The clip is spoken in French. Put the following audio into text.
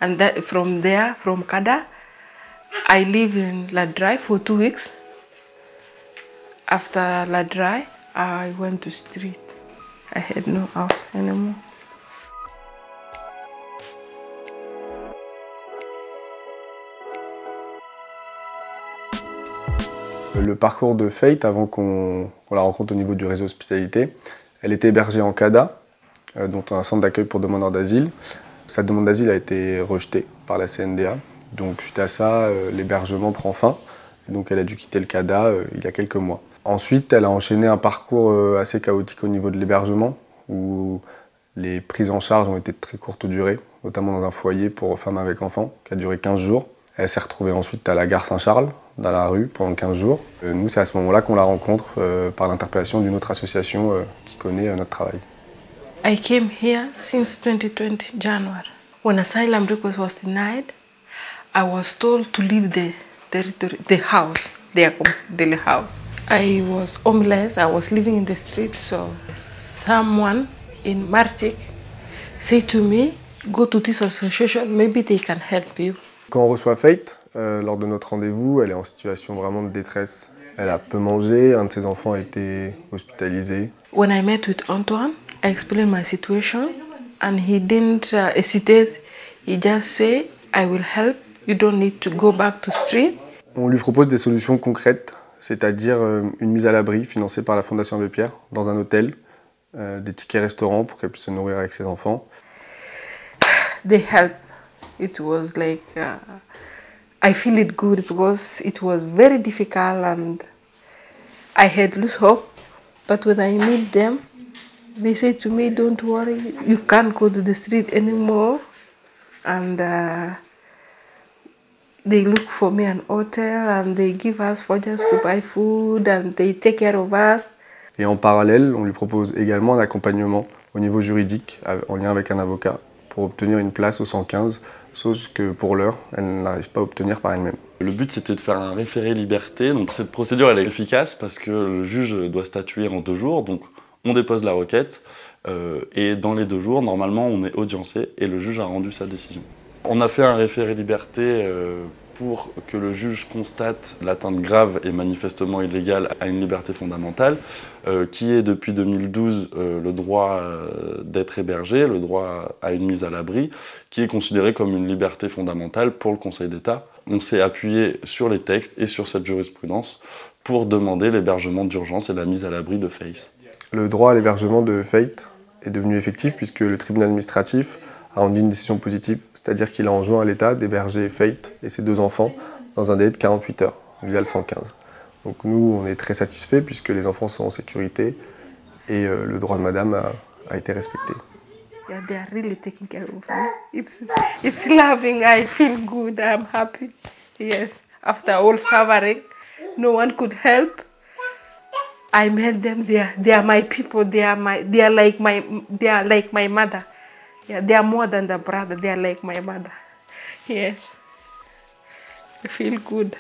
And that, from there, from Kada, I live in Ladrai for 2 weeks. After Ladrai, I went to street. I had no house anymore. Le parcours de Faith, avant qu'on la rencontre au niveau du réseau hospitalité, elle était hébergée en CADA, dont un centre d'accueil pour demandeurs d'asile. Sa demande d'asile a été rejetée par la CNDA. Donc suite à ça, l'hébergement prend fin. Et donc elle a dû quitter le CADA il y a quelques mois. Ensuite, elle a enchaîné un parcours assez chaotique au niveau de l'hébergement, où les prises en charge ont été de très courte durée, notamment dans un foyer pour femmes avec enfants, qui a duré 15 jours. Elle s'est retrouvée ensuite à la gare Saint-Charles, dans la rue, pendant 15 jours. Nous, c'est à ce moment-là qu'on la rencontre par l'interpellation d'une autre association qui connaît notre travail. I came here since 2020 January. When asylum request was denied, I was told to leave the territory, the house, the daily house. I was homeless, I was living in the street, so someone in Martik said to me, go to this association, maybe they can help you. Quand on reçoit Faith, lors de notre rendez-vous, elle est en situation vraiment de détresse. Elle a peu mangé, un de ses enfants a été hospitalisé. When I met with Antoine, I explained my situation and he didn't hesitate. He just said, I will help, you don't need to go back to street. On lui propose des solutions concrètes, c'est-à-dire une mise à l'abri financée par la Fondation Abbé Pierre dans un hôtel, des tickets restaurants pour qu'elle puisse se nourrir avec ses enfants. They helped. It was like, I feel it good because it was very difficult and I had lost hope. But when I meet them, they say to me, don't worry, you can't go to the street anymore. And they look for me an hotel and they give us vouchers to buy food and they take care of us. Et en parallèle, on lui propose également un accompagnement au niveau juridique, en lien avec un avocat, pour obtenir une place au 115, chose que pour l'heure, elle n'arrive pas à obtenir par elle-même. Le but, c'était de faire un référé liberté. Donc cette procédure, elle est efficace parce que le juge doit statuer en 2 jours. Donc on dépose la requête et dans les 2 jours, normalement, on est audiencé et le juge a rendu sa décision. On a fait un référé liberté pour que le juge constate l'atteinte grave et manifestement illégale à une liberté fondamentale, qui est depuis 2012 le droit d'être hébergé, le droit à une mise à l'abri, qui est considéré comme une liberté fondamentale pour le Conseil d'État. On s'est appuyé sur les textes et sur cette jurisprudence pour demander l'hébergement d'urgence et la mise à l'abri de Faith. Le droit à l'hébergement de Faith est devenu effectif puisque le tribunal administratif a rendu une décision positive, c'est-à-dire qu'il a enjoint à l'État d'héberger Faith et ses 2 enfants dans un délai de 48 heures, via le 115. Donc nous, on est très satisfaits puisque les enfants sont en sécurité et le droit de madame a été respecté. Yeah, they are really taking care of me. It's loving, I feel good, I'm happy. Yes, after all suffering, no one could help. I met them, they are my people, they are like my mother. Yeah, they are more than the brother, they are like my mother. Yes, I feel good.